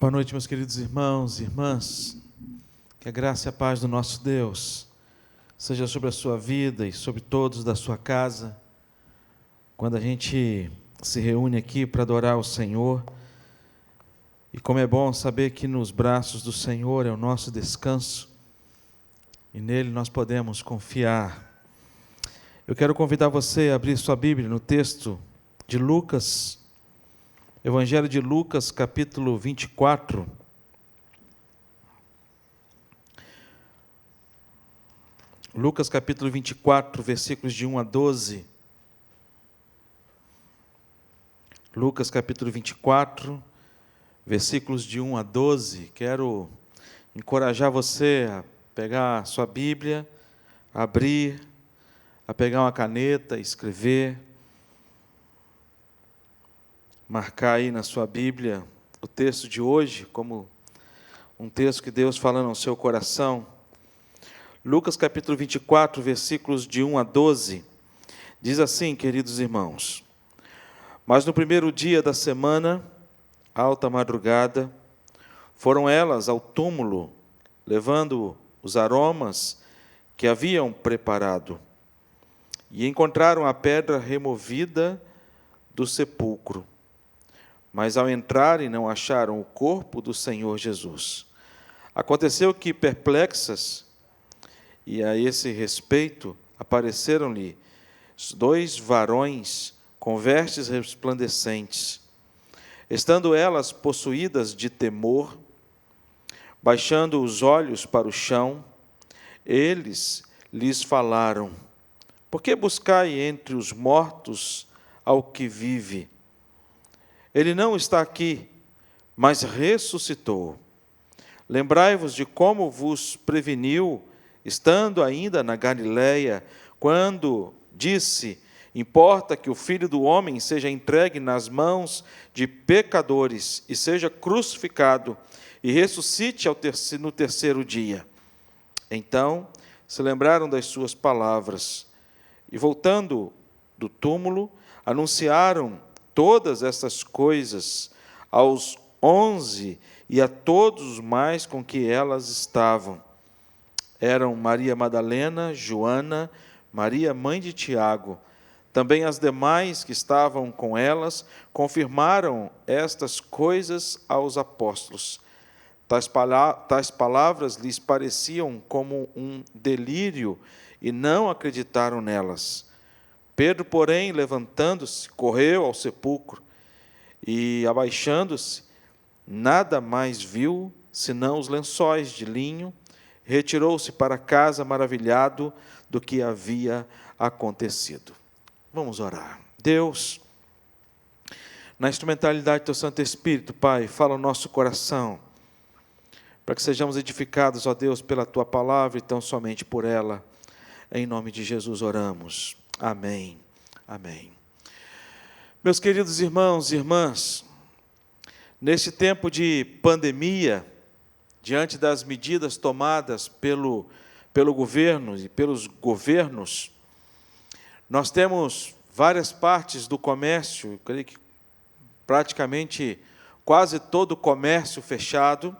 Boa noite, meus queridos irmãos e irmãs. Que a graça e a paz do nosso Deus seja sobre a sua vida e sobre todos da sua casa. Quando a gente se reúne aqui para adorar o Senhor, e como é bom saber que nos braços do Senhor é o nosso descanso, e nele nós podemos confiar. Eu quero convidar você a abrir sua Bíblia no texto de Lucas, Evangelho de Lucas, capítulo 24. Lucas, capítulo 24, versículos de 1 a 12. Lucas, capítulo 24, versículos de 1 a 12. Quero encorajar você a pegar a sua Bíblia, a abrir, a pegar uma caneta, escrever, marcar aí na sua Bíblia o texto de hoje, como um texto que Deus falando ao seu coração. Lucas capítulo 24, versículos de 1 a 12, diz assim, queridos irmãos: Mas no primeiro dia da semana, alta madrugada, foram elas ao túmulo, levando os aromas que haviam preparado, e encontraram a pedra removida do sepulcro. Mas ao entrarem não acharam o corpo do Senhor Jesus. Aconteceu que, perplexas, e a esse respeito, apareceram-lhe 2 varões com vestes resplandecentes. Estando elas possuídas de temor, baixando os olhos para o chão, eles lhes falaram: Por que buscai entre os mortos ao que vive? Ele não está aqui, mas ressuscitou. Lembrai-vos de como vos preveniu, estando ainda na Galiléia, quando disse: Importa que o Filho do Homem seja entregue nas mãos de pecadores e seja crucificado e ressuscite no terceiro dia. Então se lembraram das suas palavras e, voltando do túmulo, anunciaram todas estas coisas aos 11 e a todos os mais com que elas estavam. Eram Maria Madalena, Joana, Maria, mãe de Tiago. Também as demais que estavam com elas confirmaram estas coisas aos apóstolos. Tais palavras lhes pareciam como um delírio e não acreditaram nelas. Pedro, porém, levantando-se, correu ao sepulcro e, abaixando-se, nada mais viu, senão os lençóis de linho. Retirou-se para casa maravilhado do que havia acontecido. Vamos orar. Deus, na instrumentalidade do Teu Santo Espírito, Pai, fala o nosso coração, para que sejamos edificados, ó Deus, pela Tua palavra e tão somente por ela. Em nome de Jesus oramos. Amém. Amém. Meus queridos irmãos e irmãs, neste tempo de pandemia, diante das medidas tomadas pelo governo e pelos governos, nós temos várias partes do comércio, eu creio que praticamente quase todo o comércio fechado.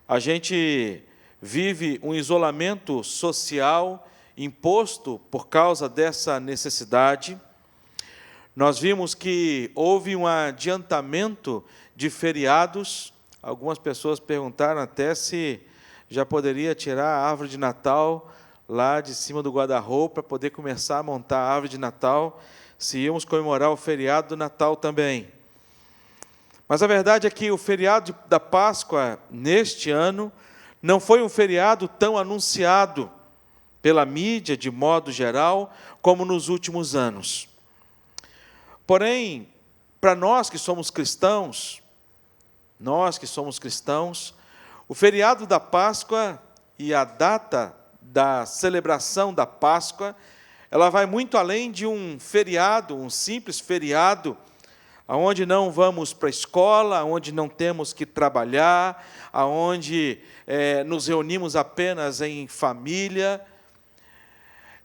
A gente vive um isolamento social imposto por causa dessa necessidade. Nós vimos que houve um adiantamento de feriados. Algumas pessoas perguntaram até se já poderia tirar a árvore de Natal lá de cima do guarda-roupa para poder começar a montar a árvore de Natal, se íamos comemorar o feriado do Natal também. Mas a verdade é que o feriado da Páscoa, neste ano, não foi um feriado tão anunciado pela mídia, de modo geral, como nos últimos anos. Porém, para nós que somos cristãos, o feriado da Páscoa e a data da celebração da Páscoa, ela vai muito além de um feriado, um simples feriado, onde não vamos para a escola, onde não temos que trabalhar, onde nos reunimos apenas em família.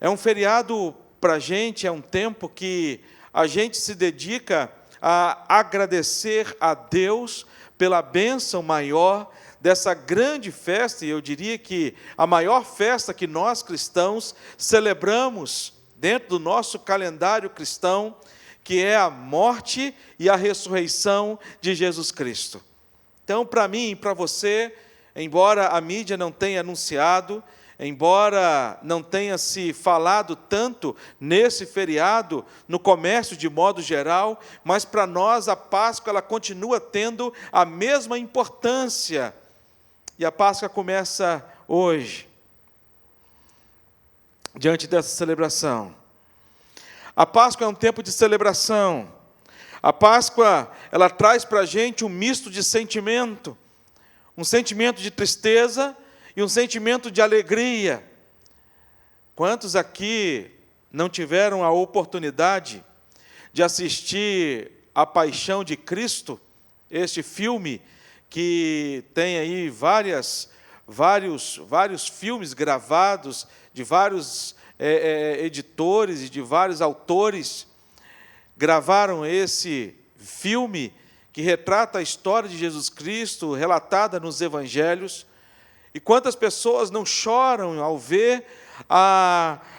É um feriado para a gente, é um tempo que a gente se dedica a agradecer a Deus pela bênção maior dessa grande festa, e eu diria que a maior festa que nós cristãos celebramos dentro do nosso calendário cristão, que é a morte e a ressurreição de Jesus Cristo. Então, para mim e para você, embora a mídia não tenha anunciado, embora não tenha se falado tanto nesse feriado, no comércio de modo geral, mas para nós a Páscoa ela continua tendo a mesma importância. E a Páscoa começa hoje, diante dessa celebração. A Páscoa é um tempo de celebração. A Páscoa, ela traz para a gente um misto de sentimento, um sentimento de tristeza e um sentimento de alegria. Quantos aqui não tiveram a oportunidade de assistir A Paixão de Cristo, este filme que tem aí vários filmes gravados de vários editores e de vários autores, gravaram esse filme que retrata a história de Jesus Cristo, relatada nos Evangelhos. E quantas pessoas não choram ao ver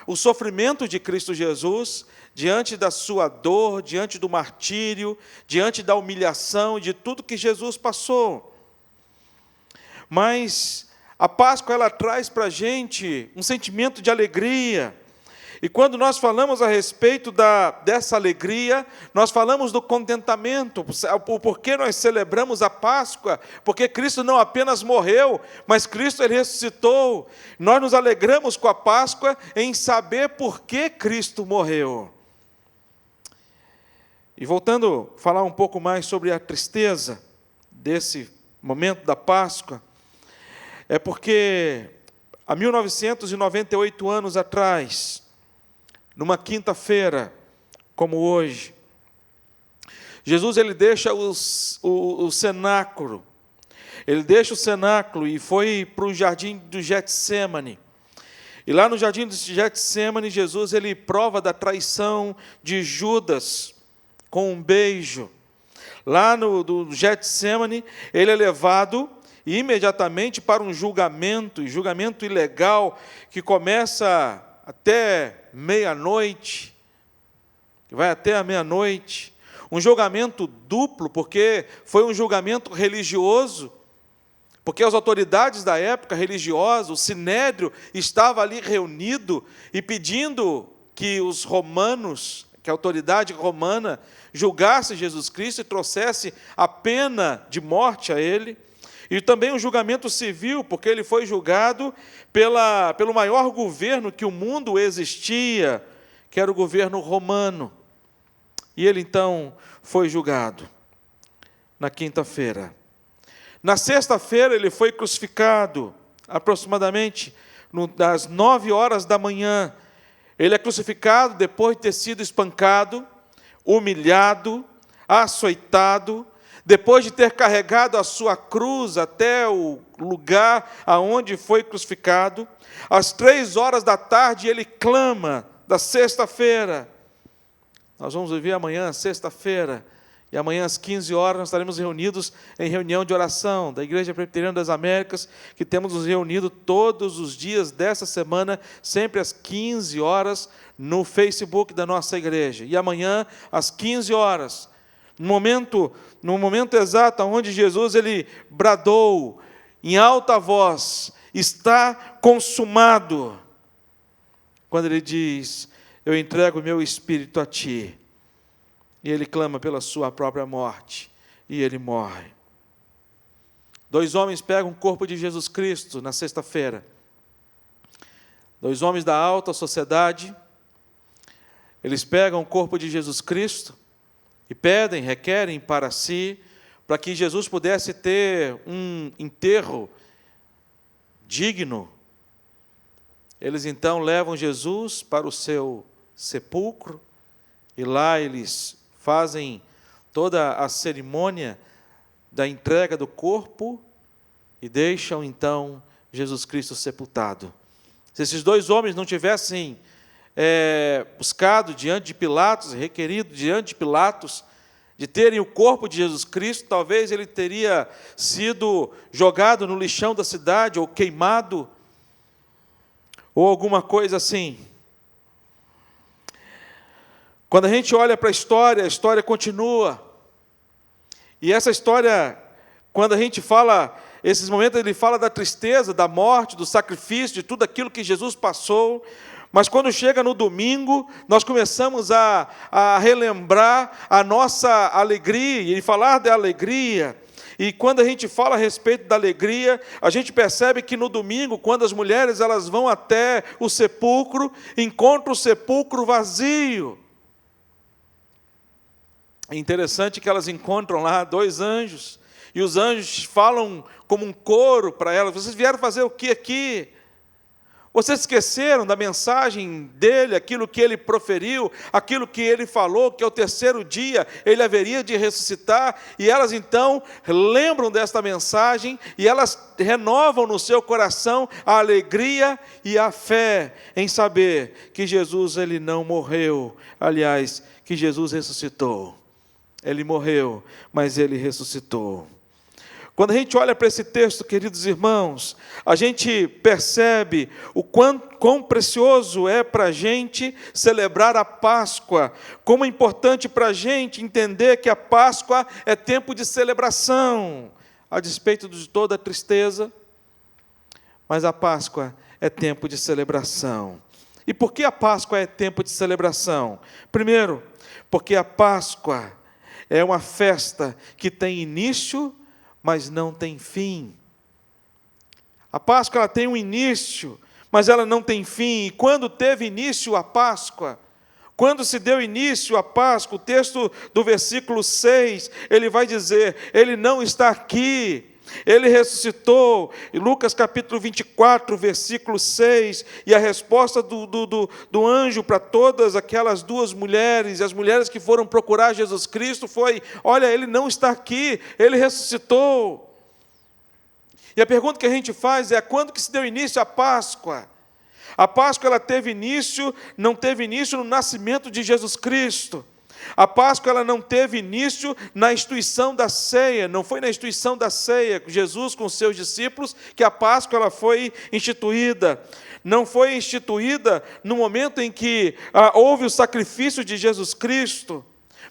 o sofrimento de Cristo Jesus, diante da sua dor, diante do martírio, diante da humilhação e de tudo que Jesus passou. Mas a Páscoa ela traz para a gente um sentimento de alegria. E quando nós falamos a respeito dessa alegria, nós falamos do contentamento. O porquê nós celebramos a Páscoa? Porque Cristo não apenas morreu, mas Cristo ele ressuscitou. Nós nos alegramos com a Páscoa em saber por que Cristo morreu. E voltando a falar um pouco mais sobre a tristeza desse momento da Páscoa, é porque há 1998 anos atrás, numa quinta-feira, como hoje, Jesus ele deixa o cenáculo, ele deixa o cenáculo e foi para o jardim do Getsêmani. E lá no jardim do Getsêmani, Jesus ele prova da traição de Judas com um beijo. Lá no Getsêmani, ele é levado imediatamente para um julgamento ilegal, que começa até meia-noite, que vai até a meia-noite, um julgamento duplo, porque foi um julgamento religioso, porque as autoridades da época religiosa, o Sinédrio, estava ali reunido e pedindo que os romanos, que a autoridade romana julgasse Jesus Cristo e trouxesse a pena de morte a ele. E também um julgamento civil, porque ele foi julgado pelo maior governo que o mundo existia, que era o governo romano. E ele então foi julgado na quinta-feira. Na sexta-feira ele foi crucificado, aproximadamente às 9 horas da manhã. Ele é crucificado depois de ter sido espancado, humilhado, açoitado, depois de ter carregado a sua cruz até o lugar aonde foi crucificado. Às 3 horas da tarde ele clama, da sexta-feira. Nós vamos viver amanhã, sexta-feira, e amanhã às 15 horas nós estaremos reunidos em reunião de oração da Igreja Presbiteriana das Américas, que temos nos reunido todos os dias dessa semana, sempre às 15 horas, no Facebook da nossa igreja. E amanhã, às 15 horas, no momento exato onde Jesus ele bradou em alta voz, está consumado, quando ele diz, eu entrego o meu espírito a ti, e ele clama pela sua própria morte, e ele morre. 2 homens pegam o corpo de Jesus Cristo na sexta-feira, 2 homens da alta sociedade, eles pegam o corpo de Jesus Cristo, e requerem para si, para que Jesus pudesse ter um enterro digno. Eles então levam Jesus para o seu sepulcro, e lá eles fazem toda a cerimônia da entrega do corpo, e deixam então Jesus Cristo sepultado. Se esses 2 homens não tivessem buscado diante de Pilatos, requerido diante de Pilatos, de terem o corpo de Jesus Cristo, talvez ele teria sido jogado no lixão da cidade, ou queimado, ou alguma coisa assim. Quando a gente olha para a história continua. E essa história, quando a gente fala, esses momentos ele fala da tristeza, da morte, do sacrifício, de tudo aquilo que Jesus passou. Mas quando chega no domingo, nós começamos a relembrar a nossa alegria, e falar da alegria. E quando a gente fala a respeito da alegria, a gente percebe que no domingo, quando as mulheres elas vão até o sepulcro, encontram o sepulcro vazio. É interessante que elas encontram lá 2 anjos, e os anjos falam como um coro para elas: vocês vieram fazer o que aqui? Vocês esqueceram da mensagem dele, aquilo que ele proferiu, aquilo que ele falou, que ao 3º dia ele haveria de ressuscitar, e elas então lembram desta mensagem, e elas renovam no seu coração a alegria e a fé em saber que Jesus ele não morreu, aliás, que Jesus ressuscitou. Ele morreu, mas ele ressuscitou. Quando a gente olha para esse texto, queridos irmãos, a gente percebe o quão precioso é para a gente celebrar a Páscoa, como é importante para a gente entender que a Páscoa é tempo de celebração, a despeito de toda a tristeza, mas a Páscoa é tempo de celebração. E por que a Páscoa é tempo de celebração? Primeiro, porque a Páscoa é uma festa que tem início, mas não tem fim. A Páscoa ela tem um início, mas ela não tem fim. E quando teve início a Páscoa, quando se deu início à Páscoa, o texto do versículo 6, ele vai dizer: ele não está aqui, ele ressuscitou. Em Lucas capítulo 24, versículo 6, e a resposta do anjo para todas aquelas 2 mulheres, as mulheres que foram procurar Jesus Cristo, foi: olha, ele não está aqui, ele ressuscitou. E a pergunta que a gente faz é: quando que se deu início à Páscoa? A Páscoa ela teve início, não teve início no nascimento de Jesus Cristo. A Páscoa ela não teve início na instituição da ceia, não foi na instituição da ceia, Jesus com os seus discípulos, que a Páscoa ela foi instituída. Não foi instituída no momento em que houve o sacrifício de Jesus Cristo,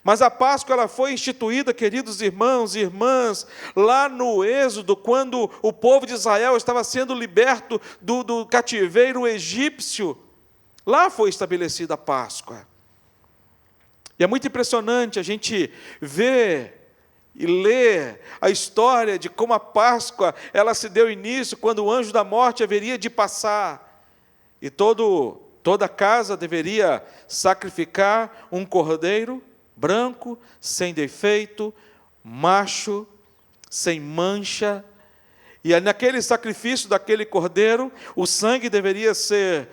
mas a Páscoa ela foi instituída, queridos irmãos e irmãs, lá no Êxodo, quando o povo de Israel estava sendo liberto do cativeiro egípcio. Lá foi estabelecida a Páscoa. E é muito impressionante a gente ver e ler a história de como a Páscoa ela se deu início quando o anjo da morte haveria de passar. E toda casa deveria sacrificar um cordeiro branco, sem defeito, macho, sem mancha. E naquele sacrifício daquele cordeiro, o sangue deveria ser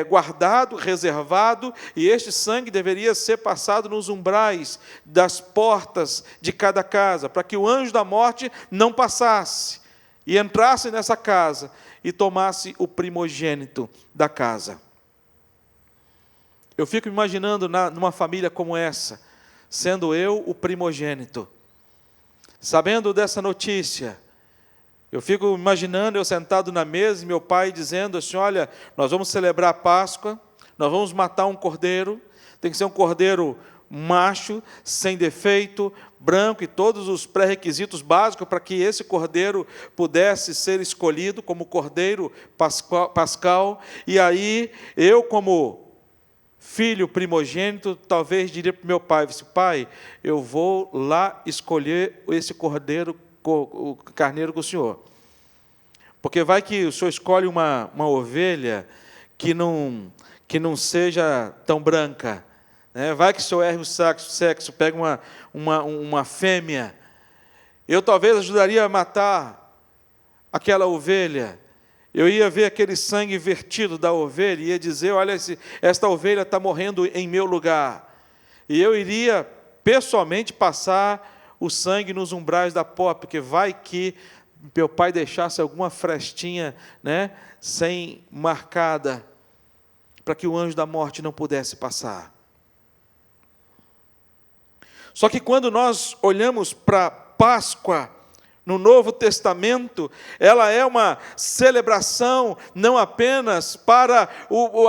guardado, reservado, e este sangue deveria ser passado nos umbrais das portas de cada casa, para que o anjo da morte não passasse e entrasse nessa casa e tomasse o primogênito da casa. Eu fico imaginando numa família como essa, sendo eu o primogênito, sabendo dessa notícia. Eu fico imaginando eu sentado na mesa e meu pai dizendo assim: olha, nós vamos celebrar a Páscoa, nós vamos matar um cordeiro, tem que ser um cordeiro macho, sem defeito, branco e todos os pré-requisitos básicos para que esse cordeiro pudesse ser escolhido como cordeiro pascal. E aí, eu como filho primogênito, talvez diria para o meu pai: pai, eu vou lá escolher esse cordeiro, o carneiro com o senhor, porque vai que o senhor escolhe uma ovelha que não seja tão branca, né? Vai que o senhor erre o sexo, pega uma fêmea, eu talvez ajudaria a matar aquela ovelha, eu ia ver aquele sangue vertido da ovelha e ia dizer: olha, esta ovelha está morrendo em meu lugar, e eu iria pessoalmente passar o sangue nos umbrais da porta, porque vai que meu pai deixasse alguma frestinha, né, sem marcada, para que o anjo da morte não pudesse passar. Só que quando nós olhamos para Páscoa, no Novo Testamento, ela é uma celebração não apenas para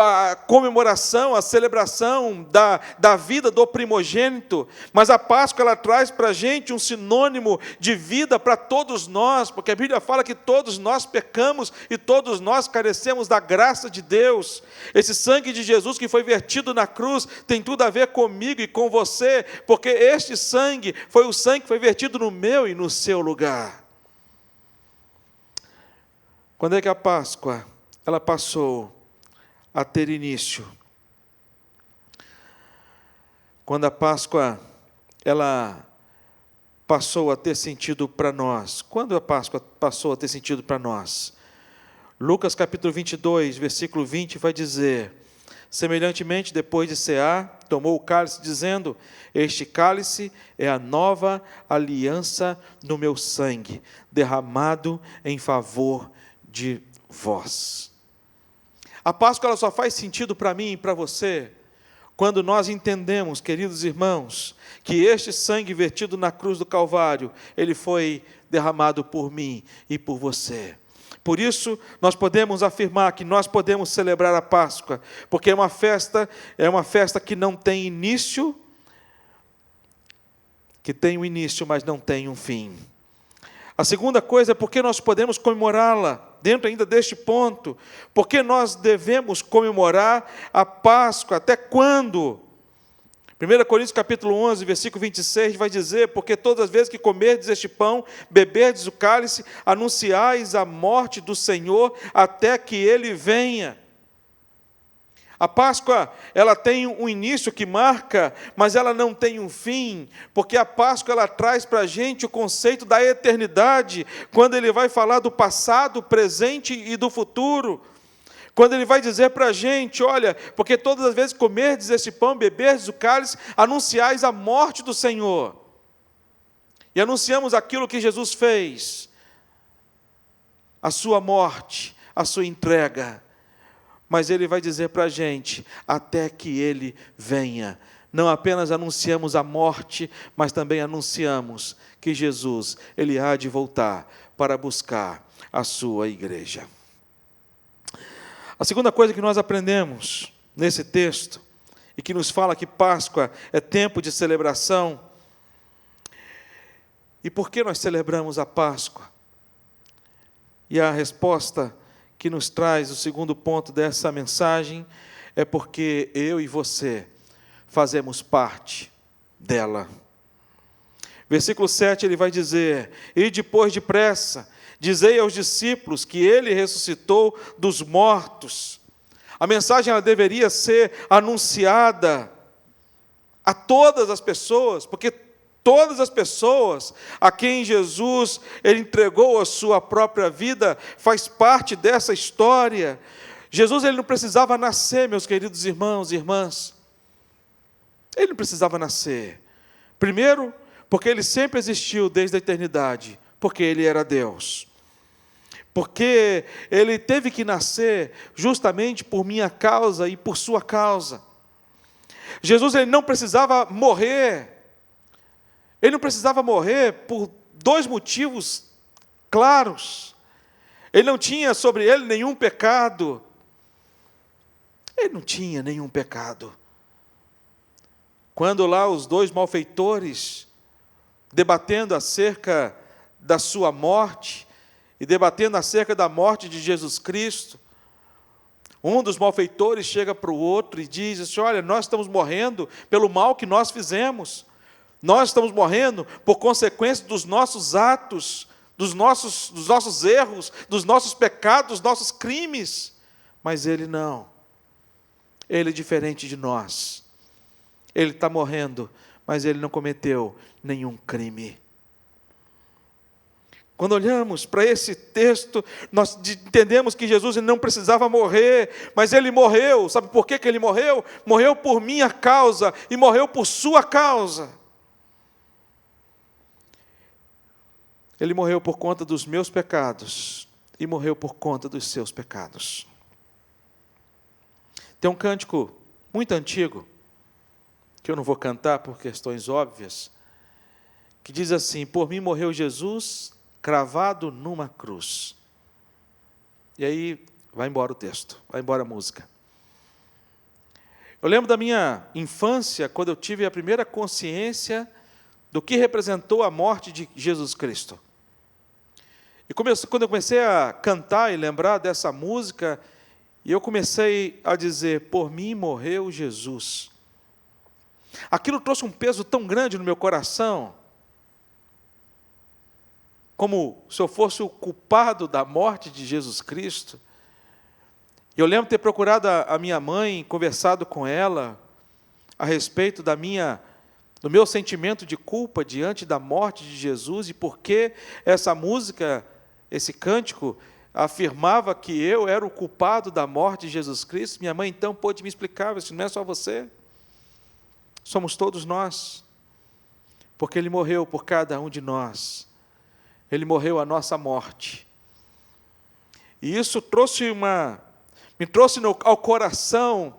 a comemoração, a celebração da vida do primogênito, mas a Páscoa ela traz para a gente um sinônimo de vida para todos nós, porque a Bíblia fala que todos nós pecamos e todos nós carecemos da graça de Deus. Esse sangue de Jesus que foi vertido na cruz tem tudo a ver comigo e com você, porque este sangue foi o sangue que foi vertido no meu e no seu lugar. Quando é que a Páscoa ela passou a ter início? Quando a Páscoa ela passou a ter sentido para nós. Quando a Páscoa passou a ter sentido para nós? Lucas capítulo 22, versículo 20 vai dizer: semelhantemente, depois de cear, tomou o cálice, dizendo: este cálice é a nova aliança no meu sangue, derramado em favor de vós. A Páscoa ela só faz sentido para mim e para você quando nós entendemos, queridos irmãos, que este sangue vertido na cruz do Calvário, ele foi derramado por mim e por você. Por isso, nós podemos afirmar que nós podemos celebrar a Páscoa, porque é uma festa que não tem início, que tem um início, mas não tem um fim. A segunda coisa é porque nós podemos comemorá-la, dentro ainda deste ponto, porque nós devemos comemorar a Páscoa, até quando? 1 Coríntios capítulo 11, versículo 26, vai dizer: porque todas as vezes que comerdes este pão, beberdes o cálice, anunciais a morte do Senhor, até que Ele venha. A Páscoa, ela tem um início que marca, mas ela não tem um fim, porque a Páscoa, ela traz para a gente o conceito da eternidade, quando ele vai falar do passado, presente e do futuro. Quando ele vai dizer para a gente: olha, porque todas as vezes que comerdes esse pão, beberdes o cálice, anunciais a morte do Senhor. E anunciamos aquilo que Jesus fez, a sua morte, a sua entrega. Mas ele vai dizer para a gente: até que ele venha. Não apenas anunciamos a morte, mas também anunciamos que Jesus, ele há de voltar para buscar a sua igreja. A segunda coisa que nós aprendemos nesse texto, e que nos fala que Páscoa é tempo de celebração. E por que nós celebramos a Páscoa? E a resposta que nos traz o segundo ponto dessa mensagem é porque eu e você fazemos parte dela. Versículo 7 ele vai dizer: e depois depressa, dizei aos discípulos que ele ressuscitou dos mortos. A mensagem ela deveria ser anunciada a todas as pessoas, porque todas as pessoas a quem Jesus ele entregou a sua própria vida faz parte dessa história. Jesus ele não precisava nascer, meus queridos irmãos e irmãs. Ele não precisava nascer. Primeiro, porque ele sempre existiu desde a eternidade, porque ele era Deus. Porque ele teve que nascer justamente por minha causa e por sua causa. Jesus ele não precisava morrer. Ele não precisava morrer por dois motivos claros. Ele não tinha sobre ele nenhum pecado. Ele não tinha nenhum pecado. Quando lá os dois malfeitores, debatendo acerca da sua morte, e debatendo acerca da morte de Jesus Cristo, um dos malfeitores chega para o outro e diz assim: olha, nós estamos morrendo pelo mal que nós fizemos. Nós estamos morrendo por consequência dos nossos atos, dos nossos erros, dos nossos pecados, dos nossos crimes. Mas ele não. Ele é diferente de nós. Ele está morrendo, mas ele não cometeu nenhum crime. Quando olhamos para esse texto, nós entendemos que Jesus não precisava morrer, mas ele morreu. Sabe por que ele morreu? Morreu por minha causa e morreu por sua causa. Ele morreu por conta dos meus pecados e morreu por conta dos seus pecados. Tem um cântico muito antigo, que eu não vou cantar por questões óbvias, que diz assim: por mim morreu Jesus, cravado numa cruz. E aí vai embora o texto, vai embora a música. Eu lembro da minha infância, quando eu tive a primeira consciência do que representou a morte de Jesus Cristo. E quando eu comecei a cantar e lembrar dessa música, e eu comecei a dizer: por mim morreu Jesus. Aquilo trouxe um peso tão grande no meu coração, como se eu fosse o culpado da morte de Jesus Cristo. Eu lembro de ter procurado a minha mãe, conversado com ela a respeito do meu sentimento de culpa diante da morte de Jesus, e por que essa música, esse cântico, afirmava que eu era o culpado da morte de Jesus Cristo. Minha mãe então pôde me explicar: isso não é só você, somos todos nós, porque Ele morreu por cada um de nós, Ele morreu a nossa morte. E isso me trouxe ao coração,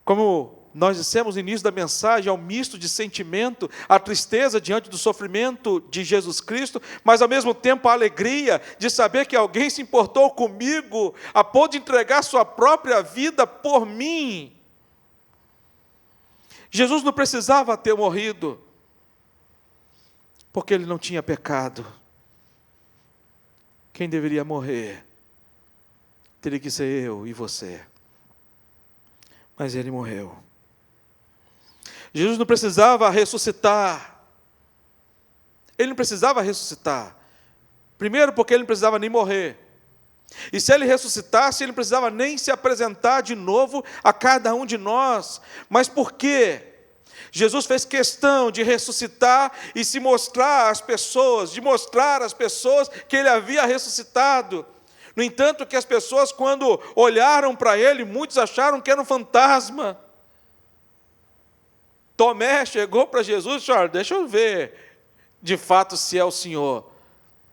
como nós dissemos no início da mensagem, ao misto de sentimento, a tristeza diante do sofrimento de Jesus Cristo, mas ao mesmo tempo a alegria de saber que alguém se importou comigo, a ponto de entregar sua própria vida por mim. Jesus não precisava ter morrido, porque Ele não tinha pecado. Quem deveria morrer teria que ser eu e você. Mas Ele morreu. Jesus não precisava ressuscitar. Ele não precisava ressuscitar. Primeiro, porque Ele não precisava nem morrer. E se Ele ressuscitasse, Ele não precisava nem se apresentar de novo a cada um de nós. Mas por quê? Jesus fez questão de ressuscitar e se mostrar às pessoas, de mostrar às pessoas que Ele havia ressuscitado. No entanto, que as pessoas, quando olharam para Ele, muitos acharam que era um fantasma. Tomé chegou para Jesus e disse: olha, deixa eu ver de fato se é o Senhor.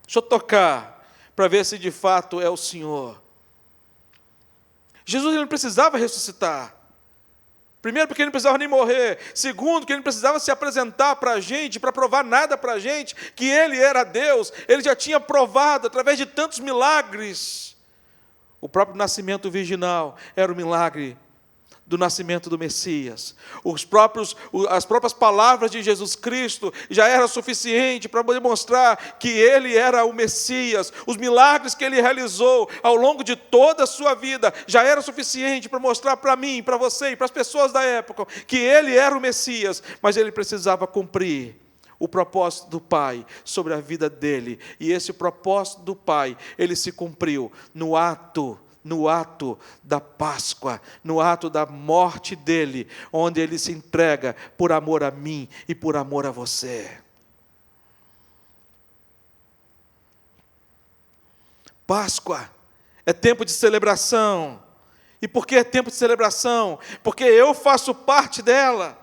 Deixa eu tocar para ver se de fato é o Senhor. Jesus, ele não precisava ressuscitar. Primeiro, porque Ele não precisava nem morrer. Segundo, que Ele não precisava se apresentar para a gente, para provar nada para a gente, que Ele era Deus. Ele já tinha provado através de tantos milagres. O próprio nascimento virginal era o milagre do nascimento do Messias. As próprias palavras de Jesus Cristo já eram suficientes para demonstrar que Ele era o Messias. Os milagres que Ele realizou ao longo de toda a sua vida já eram suficientes para mostrar para mim, para você e para as pessoas da época que Ele era o Messias, mas Ele precisava cumprir o propósito do Pai sobre a vida dele. E esse propósito do Pai, ele se cumpriu no ato da Páscoa, no ato da morte dele, onde ele se entrega por amor a mim e por amor a você. Páscoa é tempo de celebração. E por que é tempo de celebração? Porque eu faço parte dela.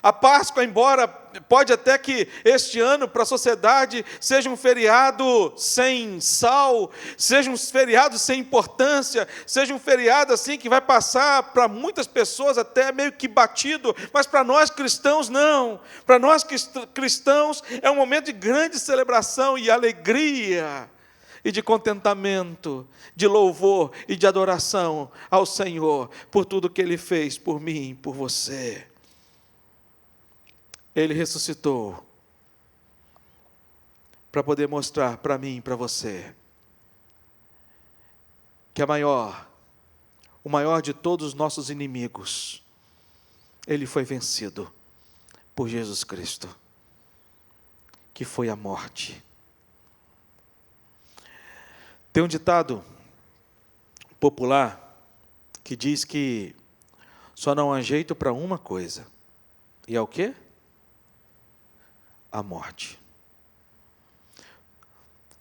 A Páscoa, embora pode até que este ano para a sociedade seja um feriado sem sal, seja um feriado sem importância, seja um feriado assim que vai passar para muitas pessoas até meio que batido, mas para nós cristãos não. Para nós cristãos é um momento de grande celebração e alegria, e de contentamento, de louvor e de adoração ao Senhor por tudo que Ele fez por mim e por você. Ele ressuscitou para poder mostrar para mim e para você que o maior de todos os nossos inimigos, Ele foi vencido por Jesus Cristo, que foi a morte. Tem um ditado popular que diz que só não há jeito para uma coisa. E é o quê? A morte.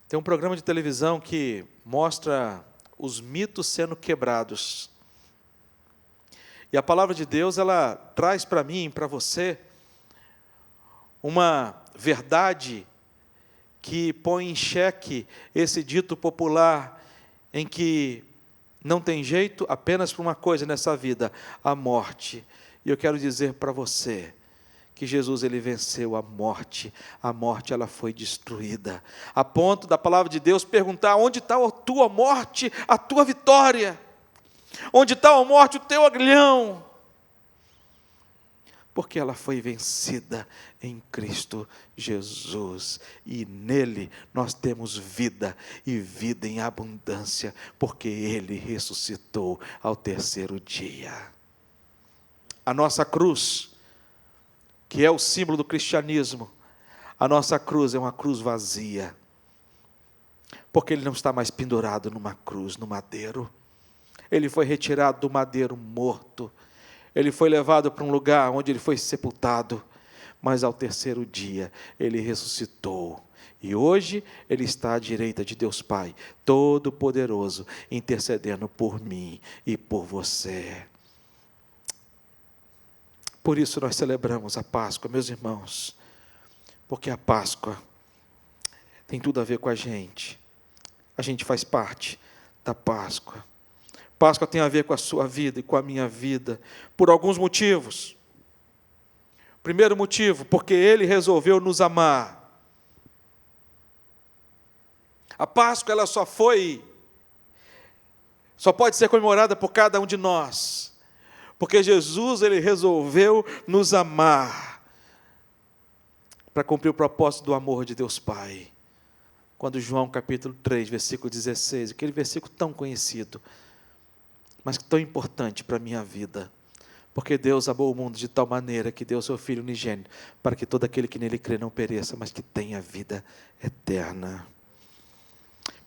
Tem um programa de televisão que mostra os mitos sendo quebrados. E a palavra de Deus, ela traz para mim e para você uma verdade que põe em xeque esse dito popular em que não tem jeito apenas para uma coisa nessa vida, a morte. E eu quero dizer para você que Jesus ele venceu a morte ela foi destruída, a ponto da palavra de Deus perguntar: onde está a tua morte, a tua vitória? Onde está a morte, o teu aguilhão? Porque ela foi vencida em Cristo Jesus, e nele nós temos vida, e vida em abundância, porque ele ressuscitou ao terceiro dia. A nossa cruz, que é o símbolo do cristianismo, a nossa cruz é uma cruz vazia, porque ele não está mais pendurado numa cruz, no madeiro. Ele foi retirado do madeiro morto, ele foi levado para um lugar onde ele foi sepultado, mas ao terceiro dia ele ressuscitou, e hoje ele está à direita de Deus Pai, Todo-Poderoso, intercedendo por mim e por você. Por isso nós celebramos a Páscoa, meus irmãos, porque a Páscoa tem tudo a ver com a gente faz parte da Páscoa. Páscoa tem a ver com a sua vida e com a minha vida, por alguns motivos. Primeiro motivo, porque ele resolveu nos amar. A Páscoa ela só pode ser comemorada por cada um de nós, porque Jesus ele resolveu nos amar, para cumprir o propósito do amor de Deus Pai. Quando João capítulo 3, versículo 16, aquele versículo tão conhecido, mas tão importante para a minha vida, porque Deus amou o mundo de tal maneira que deu o seu Filho unigênito, para que todo aquele que nele crê não pereça, mas que tenha vida eterna.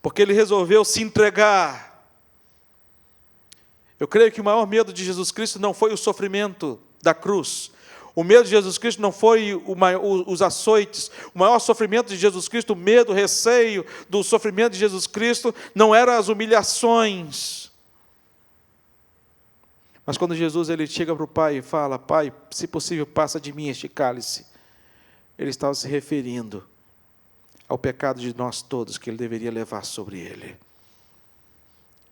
Porque ele resolveu se entregar. Eu creio que o maior medo de Jesus Cristo não foi o sofrimento da cruz. O medo de Jesus Cristo não foi os açoites. O maior sofrimento de Jesus Cristo, o medo, o receio do sofrimento de Jesus Cristo, não eram as humilhações. Mas quando Jesus ele chega para o Pai e fala: Pai, se possível, passa de mim este cálice, ele estava se referindo ao pecado de nós todos, que ele deveria levar sobre ele.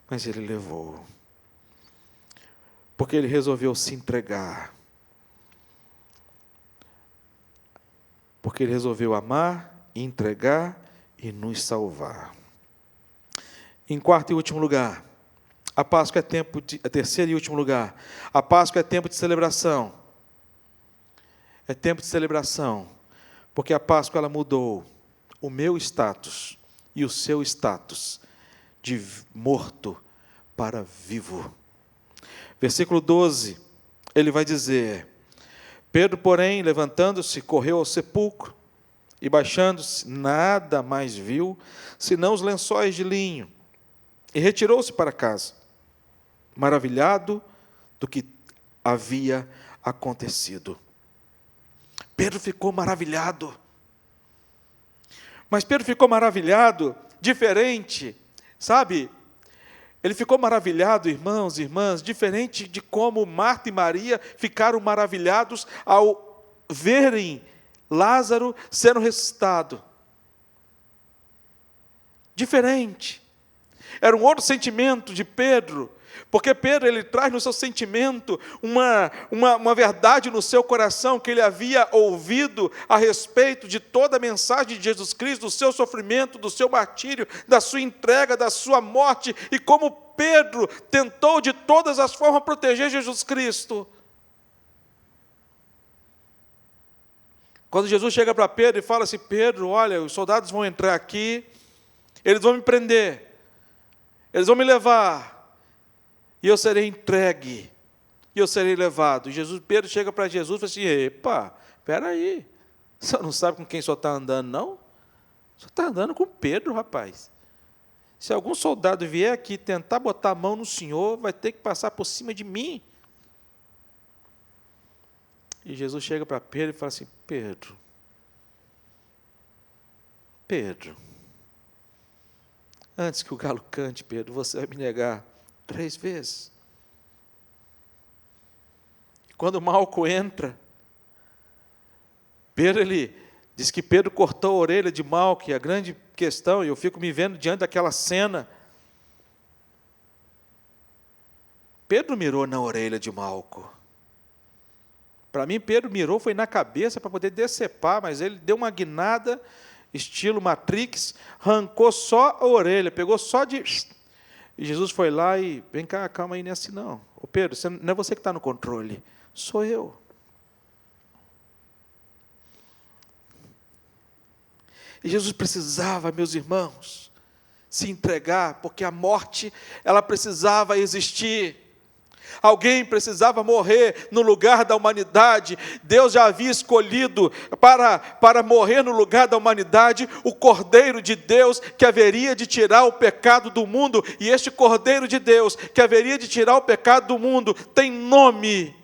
Mas ele levou, porque ele resolveu se entregar, porque ele resolveu amar, entregar e nos salvar. Em quarto e último lugar, a Páscoa é tempo de... terceiro e último lugar, a Páscoa é tempo de celebração. É tempo de celebração, porque a Páscoa ela mudou o meu status e o seu status de morto para vivo. Versículo 12, ele vai dizer: Pedro, porém, levantando-se, correu ao sepulcro, e baixando-se, nada mais viu, senão os lençóis de linho, e retirou-se para casa, maravilhado do que havia acontecido. Pedro ficou maravilhado. Mas Pedro ficou maravilhado, diferente, sabe? Ele ficou maravilhado, irmãos e irmãs, diferente de como Marta e Maria ficaram maravilhados ao verem Lázaro sendo ressuscitado. Diferente. Era um outro sentimento de Pedro, porque Pedro ele traz no seu sentimento uma verdade no seu coração que ele havia ouvido a respeito de toda a mensagem de Jesus Cristo, do seu sofrimento, do seu martírio, da sua entrega, da sua morte, e como Pedro tentou de todas as formas proteger Jesus Cristo. Quando Jesus chega para Pedro e fala assim: Pedro, olha, os soldados vão entrar aqui, eles vão me prender, eles vão me levar, e eu serei entregue, e eu serei levado. E Pedro chega para Jesus e fala assim: epa, espera aí, você não sabe com quem o senhor está andando, não? O senhor está andando com Pedro, rapaz. Se algum soldado vier aqui tentar botar a mão no senhor, vai ter que passar por cima de mim. E Jesus chega para Pedro e fala assim: Pedro, antes que o galo cante, Pedro, você vai me negar 3 vezes. Quando Malco entra, Pedro, ele diz que Pedro cortou a orelha de Malco, e a grande questão, e eu fico me vendo diante daquela cena, Pedro mirou na orelha de Malco. Para mim, Pedro mirou, foi na cabeça para poder decepar, mas ele deu uma guinada, estilo Matrix, arrancou só a orelha, pegou só de... E Jesus foi lá e, vem cá, calma aí, não é assim não. Ô Pedro, não é você que está no controle, sou eu. E Jesus precisava, meus irmãos, se entregar, porque a morte, ela precisava existir. Alguém precisava morrer no lugar da humanidade. Deus já havia escolhido para morrer no lugar da humanidade o Cordeiro de Deus que haveria de tirar o pecado do mundo. E este Cordeiro de Deus que haveria de tirar o pecado do mundo tem nome,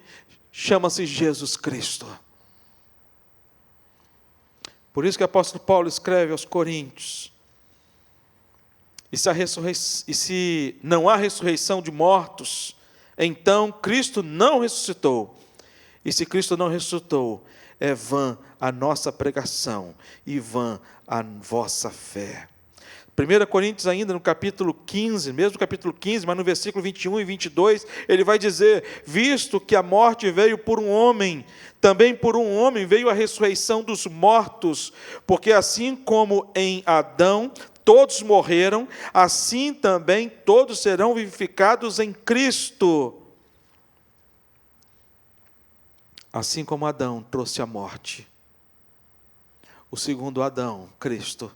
chama-se Jesus Cristo. Por isso que o apóstolo Paulo escreve aos Coríntios: e se não há ressurreição de mortos, então Cristo não ressuscitou. E se Cristo não ressuscitou, é vã a nossa pregação e vã a vossa fé. 1 Coríntios ainda no capítulo 15, mesmo capítulo 15, mas no versículo 21 e 22, ele vai dizer: visto que a morte veio por um homem, também por um homem veio a ressurreição dos mortos, porque assim como em Adão todos morreram, assim também todos serão vivificados em Cristo. Assim como Adão trouxe a morte, o segundo Adão, Cristo,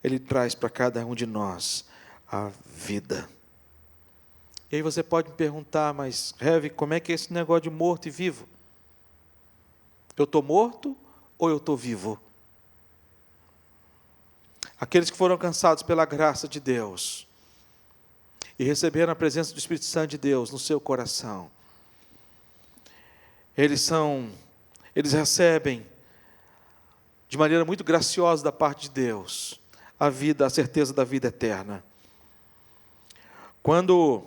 ele traz para cada um de nós a vida. E aí você pode me perguntar: mas, Rev, como é que é esse negócio de morto e vivo? Eu estou morto ou eu estou vivo? Aqueles que foram alcançados pela graça de Deus e receberam a presença do Espírito Santo de Deus no seu coração, eles recebem de maneira muito graciosa da parte de Deus a vida, a certeza da vida eterna. Quando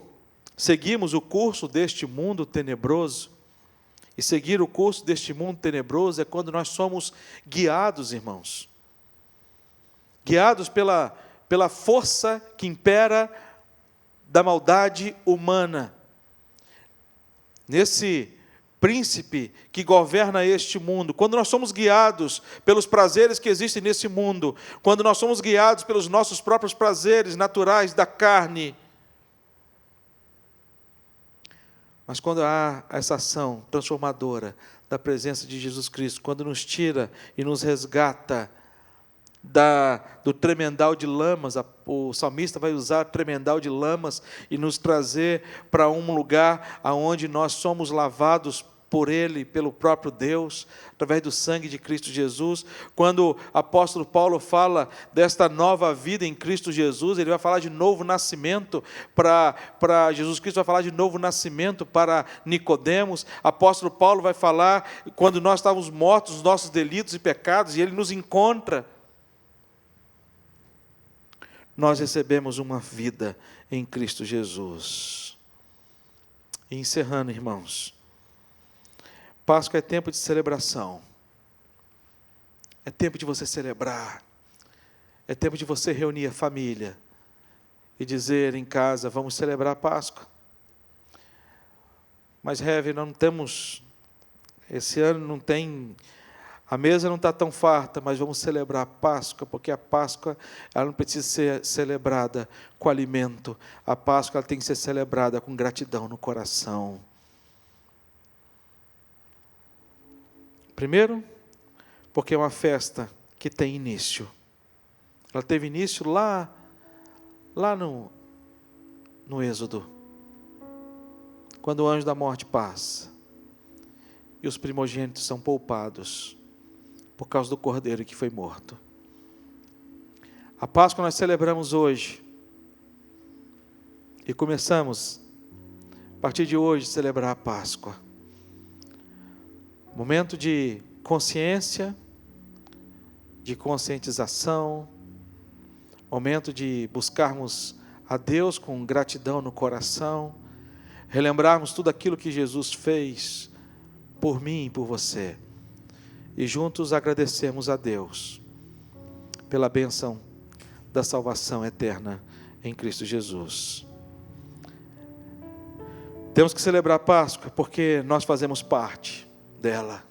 seguimos o curso deste mundo tenebroso, e seguir o curso deste mundo tenebroso é quando nós somos guiados, irmãos, guiados pela força que impera da maldade humana, nesse príncipe que governa este mundo. Quando nós somos guiados pelos prazeres que existem nesse mundo, quando nós somos guiados pelos nossos próprios prazeres naturais da carne, mas quando há essa ação transformadora da presença de Jesus Cristo, quando nos tira e nos resgata do tremendal de lamas, o salmista vai usar tremendal de lamas e nos trazer para um lugar onde nós somos lavados por Ele, pelo próprio Deus, através do sangue de Cristo Jesus. Quando o apóstolo Paulo fala desta nova vida em Cristo Jesus, ele vai falar de novo nascimento para Jesus Cristo, vai falar de novo nascimento para Nicodemos. Apóstolo Paulo vai falar quando nós estávamos mortos nos nossos delitos e pecados, e ele nos encontra. Nós recebemos uma vida em Cristo Jesus. E encerrando, irmãos, Páscoa é tempo de celebração, é tempo de você celebrar, é tempo de você reunir a família e dizer em casa: vamos celebrar a Páscoa. Mas, Rev, não temos, esse ano não tem, a mesa não está tão farta, mas vamos celebrar a Páscoa, porque a Páscoa ela não precisa ser celebrada com alimento, a Páscoa ela tem que ser celebrada com gratidão no coração. Primeiro, porque é uma festa que tem início. Ela teve início lá no Êxodo, quando o anjo da morte passa e os primogênitos são poupados por causa do cordeiro que foi morto. A Páscoa nós celebramos hoje e começamos a partir de hoje celebrar a Páscoa. Momento de consciência, de conscientização, momento de buscarmos a Deus com gratidão no coração, relembrarmos tudo aquilo que Jesus fez por mim e por você, e juntos agradecemos a Deus pela bênção da salvação eterna em Cristo Jesus. Temos que celebrar a Páscoa porque nós fazemos parte dela.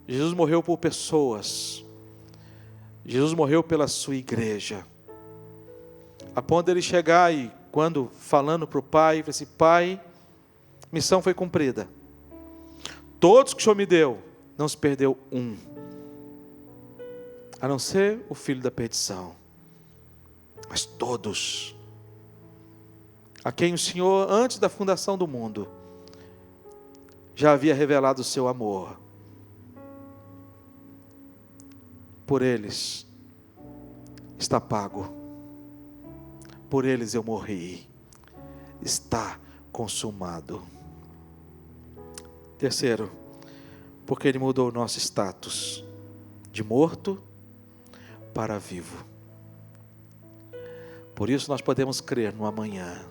Jesus morreu por pessoas. Jesus morreu pela sua igreja. A ponto dele chegar e, quando falando para o Pai, ele disse: Pai, missão foi cumprida. Todos que o Senhor me deu, não se perdeu um, a não ser o filho da perdição. Mas todos, a quem o Senhor, antes da fundação do mundo, já havia revelado o seu amor, por eles está pago, por eles eu morri, está consumado. Terceiro, porque Ele mudou o nosso status de morto para vivo. Por isso nós podemos crer no amanhã.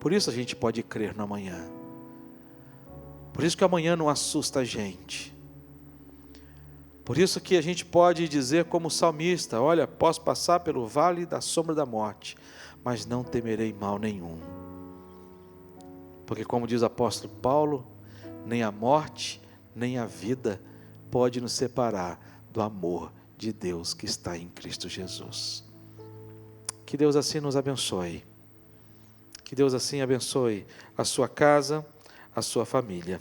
Por isso a gente pode crer no amanhã. Por isso que o amanhã não assusta a gente. Por isso que a gente pode dizer como salmista: olha, posso passar pelo vale da sombra da morte, mas não temerei mal nenhum. Porque como diz o apóstolo Paulo, nem a morte, nem a vida pode nos separar do amor de Deus que está em Cristo Jesus. Que Deus assim nos abençoe. Que Deus assim abençoe a sua casa, a sua família.